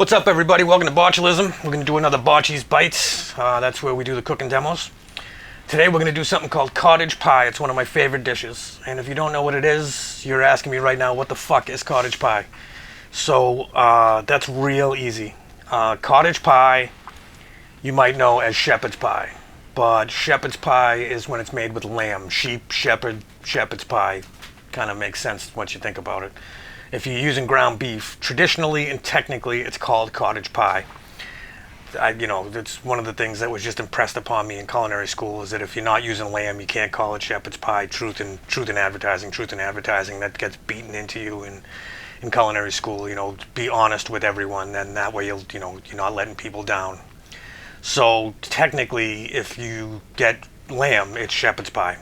What's up, everybody? Welcome to Botulism. We're going to do another Botchies Bites. That's where we do the cooking demos. Today we're going to do something called cottage pie. It's one of my favorite dishes. And if you don't know what it is, you're asking me right now, what the fuck is cottage pie? So that's real easy. Cottage pie, you might know as shepherd's pie. But shepherd's pie is when it's made with lamb. Sheep, shepherd's pie. Kind of makes sense once you think about it. If you're using ground beef, traditionally and technically, it's called cottage pie. It's one of the things that was just impressed upon me in culinary school is that if you're not using lamb, you can't call it shepherd's pie. Truth in advertising. That gets beaten into you in culinary school. Be honest with everyone, and that way you're not letting people down. So technically, if you get lamb, it's shepherd's pie.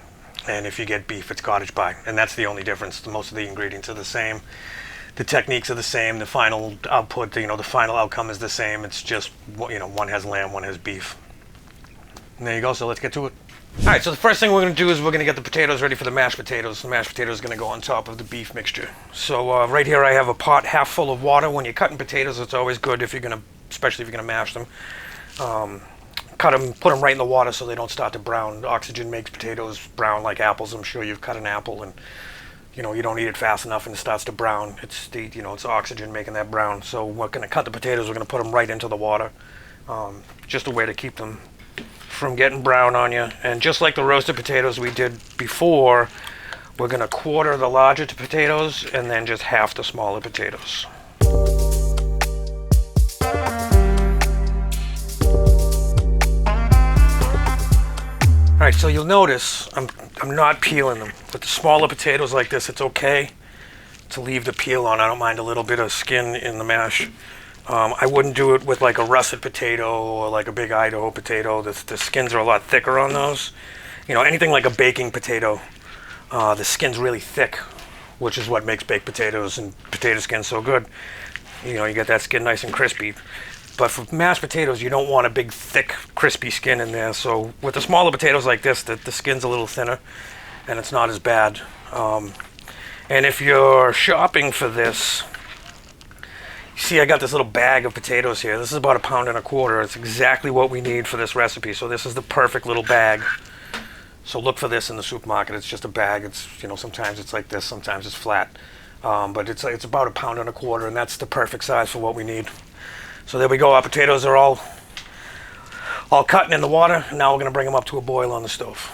And if you get beef, it's cottage pie. And that's the only difference. Most of the ingredients are the same. The techniques are the same. The final output, the final outcome is the same. It's just, one has lamb, one has beef. And there you go. So let's get to it. All right. So the first thing we're going to do is we're going to get the potatoes ready for the mashed potatoes. The mashed potatoes are going to go on top of the beef mixture. So right here I have a pot half full of water. When you're cutting potatoes, it's always good especially if you're going to mash them. Cut them, put them right in the water so they don't start to brown. Oxygen makes potatoes brown like apples. I'm sure you've cut an apple and you don't eat it fast enough and it starts to brown. It's oxygen making that brown. So we're going to cut the potatoes. We're going to put them right into the water. Just a way to keep them from getting brown on you. And just like the roasted potatoes we did before, we're going to quarter the larger potatoes and then just half the smaller potatoes. All right, so you'll notice I'm not peeling them. With the smaller potatoes like this, it's okay to leave the peel on. I don't mind a little bit of skin in the mash. I wouldn't do it with like a russet potato or like a big Idaho potato. The skins are a lot thicker on those. Anything like a baking potato, the skin's really thick, which is what makes baked potatoes and potato skin so good. You get that skin nice and crispy. But for mashed potatoes, you don't want a big, thick, crispy skin in there. So with the smaller potatoes like this, the skin's a little thinner, and it's not as bad. And if you're shopping for this, you see I got this little bag of potatoes here. This is about 1.25 pounds. It's exactly what we need for this recipe. So this is the perfect little bag. So look for this in the supermarket. It's just a bag. It's sometimes it's like this, sometimes it's flat. But it's about 1.25 pounds, and that's the perfect size for what we need. So there we go. Our potatoes are all cut in the water. Now we're going to bring them up to a boil on the stove.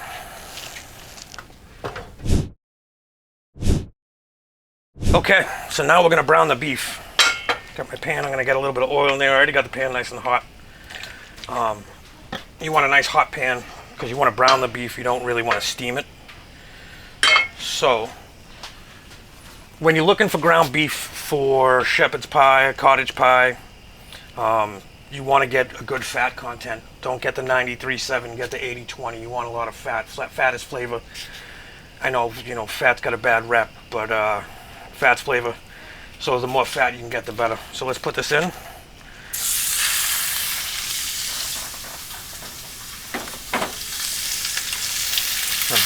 Okay, so now we're going to brown the beef. Got my pan. I'm going to get a little bit of oil in there. I already got the pan nice and hot. You want a nice hot pan because you want to brown the beef. You don't really want to steam it. So when you're looking for ground beef for shepherd's pie, cottage pie, you want to get a good fat content. Don't get the 93.7, get the 80-20. You want a lot of fat. Fat is flavor. I know, fat's got a bad rep, but fat's flavor. So the more fat you can get, the better. So let's put this in. And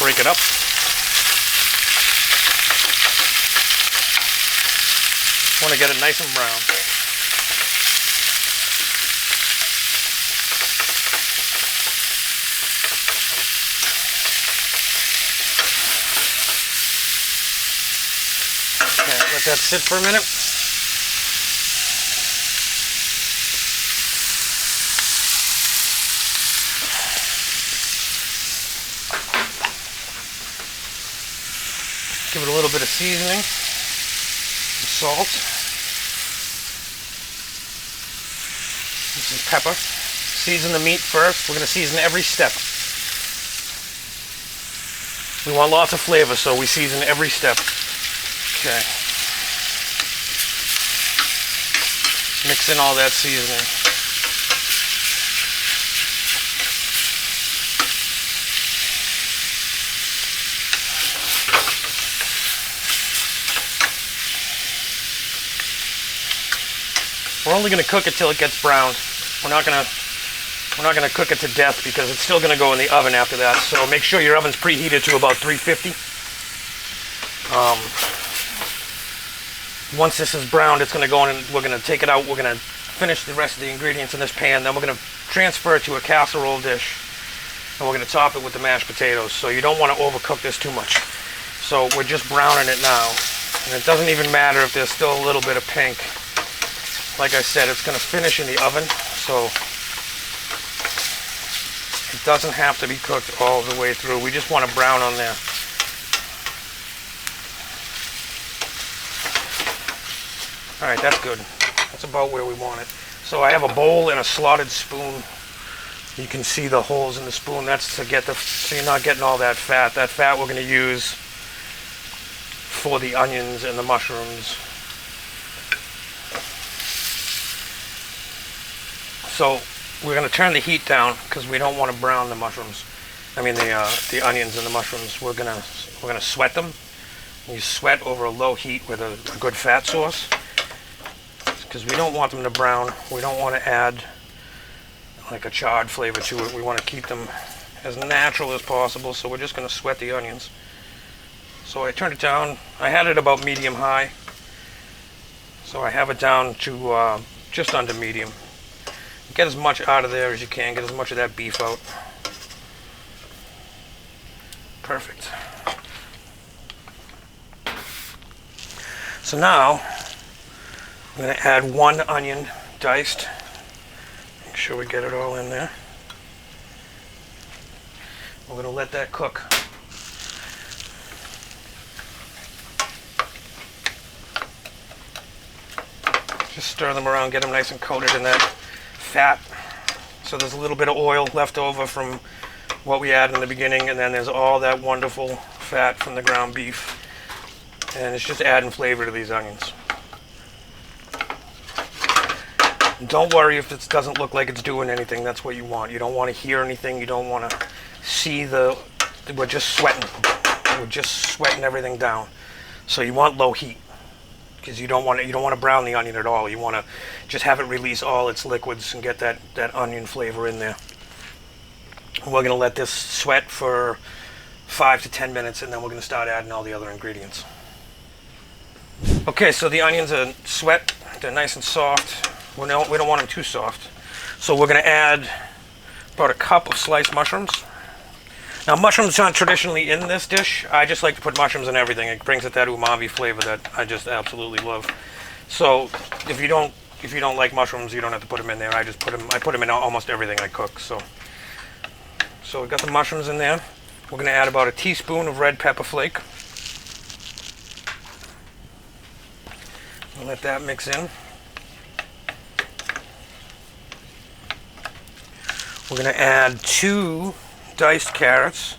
break it up. Want to get it nice and brown. Let that sit for a minute. Give it a little bit of seasoning, some salt. This is pepper. Season the meat first. We're going to season every step. We want lots of flavor, so we season every step. Okay. Mix in all that seasoning. We're only going to cook it till it gets browned. We're not going to cook it to death because it's still going to go in the oven after that. So make sure your oven's preheated to about 350. Once this is browned, it's going to go in and we're going to take it out. We're going to finish the rest of the ingredients in this pan. Then we're going to transfer it to a casserole dish, and we're going to top it with the mashed potatoes. So you don't want to overcook this too much. So we're just browning it now, and it doesn't even matter if there's still a little bit of pink. Like I said, it's going to finish in the oven, so it doesn't have to be cooked all the way through. We just want to brown on there. All right, that's good. That's about where we want it. So I have a bowl and a slotted spoon. You can see the holes in the spoon. That's to get so you're not getting all that fat. That fat we're going to use for the onions and the mushrooms. So we're going to turn the heat down because we don't want to brown the mushrooms. I mean the onions and the mushrooms. We're gonna sweat them. You sweat over a low heat with a good fat source, because we don't want them to brown. We don't want to add like a charred flavor to it. We want to keep them as natural as possible, so we're just going to sweat the onions. So I turned it down. I had it about medium high, so I have it down to just under medium. Get as much out of there as you can. Get as much of that beef out. Perfect. So now I'm going to add 1 onion diced. Make sure we get it all in there. We're going to let that cook. Just stir them around, get them nice and coated in that fat. So there's a little bit of oil left over from what we added in the beginning, and then there's all that wonderful fat from the ground beef. And it's just adding flavor to these onions. Don't worry if it doesn't look like it's doing anything. That's what you want. You don't want to hear anything. You don't want to see we're just sweating. We're just sweating everything down. So you want low heat, because you don't want to brown the onion at all. You want to just have it release all its liquids and get that onion flavor in there. We're going to let this sweat for 5 to 10 minutes, and then we're going to start adding all the other ingredients. Okay, so the onions are sweat. They're nice and soft. We don't want them too soft. So we're going to add about a cup of sliced mushrooms. Now, mushrooms aren't traditionally in this dish. I just like to put mushrooms in everything. It brings it that umami flavor that I just absolutely love. So if you don't like mushrooms, you don't have to put them in there. I put them in almost everything I cook. So we've got the mushrooms in there. We're going to add about a teaspoon of red pepper flake. We'll let that mix in. We're going to add 2 diced carrots.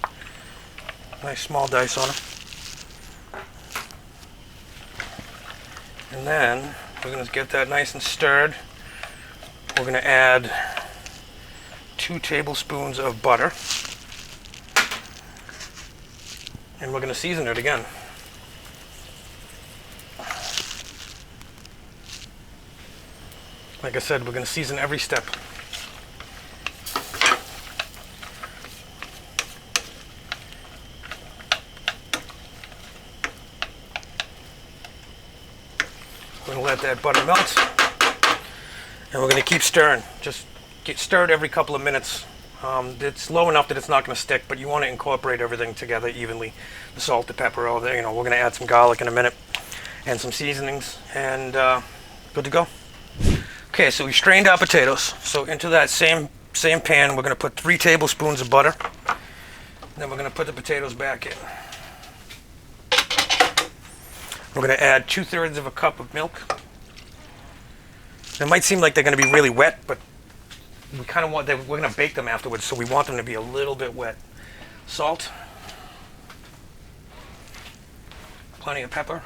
Nice small dice on them. And then we're going to get that nice and stirred. We're going to add 2 tablespoons of butter. And we're going to season it again. Like I said, we're going to season every step. We're going to let that butter melt, and we're going to keep stirring. Just get stirred every couple of minutes. It's low enough that it's not going to stick, but you want to incorporate everything together evenly. The salt, the pepper, all that. We're going to add some garlic in a minute and some seasonings, and good to go. Okay, so we strained our potatoes. So into that same pan, we're going to put 3 tablespoons of butter. Then we're going to put the potatoes back in. We're going to add 2/3 of a cup of milk. It might seem like they're going to be really wet, but we kind of we're going to bake them afterwards, so we want them to be a little bit wet. Salt. Plenty of pepper.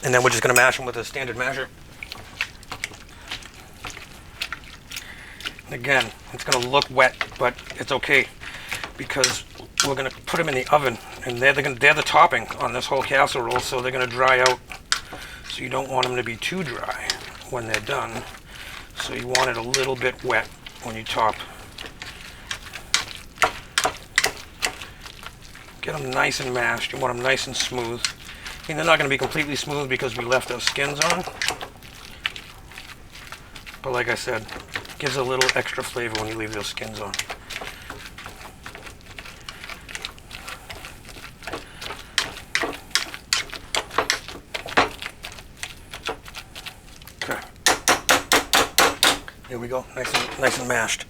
And then we're just going to mash them with a standard masher. Again, it's going to look wet, but it's okay, because we're going to put them in the oven, and they're the topping on this whole casserole, so they're going to dry out. So you don't want them to be too dry when they're done. So you want it a little bit wet when you top. Get them nice and mashed. You want them nice and smooth. I mean, they're not going to be completely smooth because we left those skins on. But like I said, gives a little extra flavor when you leave those skins on. Okay. Here we go, nice and mashed.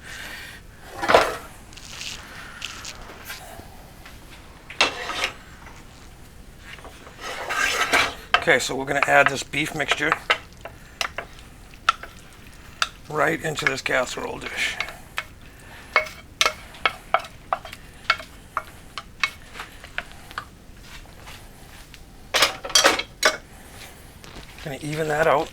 Okay, so we're going to add this beef mixture right into this casserole dish. Going to even that out.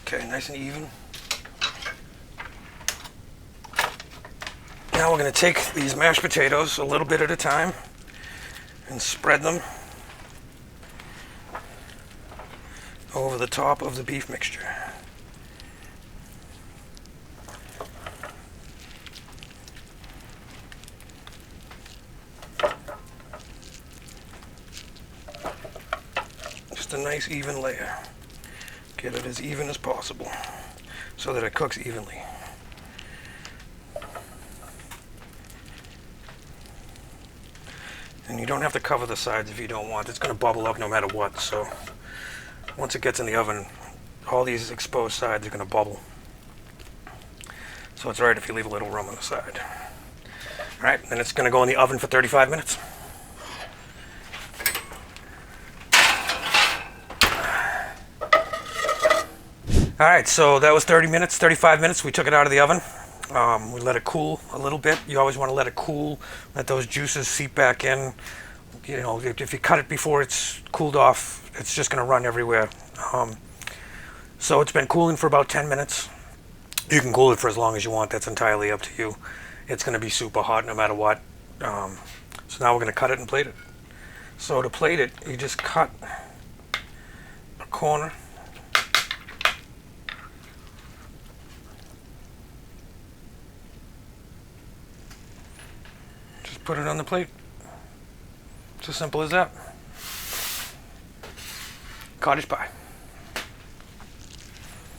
Okay, nice and even. Now we're going to take these mashed potatoes a little bit at a time and spread them over the top of the beef mixture. Just a nice even layer. Get it as even as possible so that it cooks evenly. And you don't have to cover the sides if you don't want. It's going to bubble up no matter what. So once it gets in the oven, all these exposed sides are going to bubble. So it's alright if you leave a little room on the side. Alright, then it's going to go in the oven for 35 minutes. Alright, so that was 35 minutes. We took it out of the oven. We let it cool a little bit. You always want to let it cool, let those juices seep back in. You know, if you cut it before it's cooled off, it's just going to run everywhere. So it's been cooling for about 10 minutes. You can cool it for as long as you want. That's entirely up to you. It's going to be super hot no matter what. So now we're going to cut it and plate it. So to plate it, you just cut a corner. Put it on the plate. It's as simple as that. Cottage pie.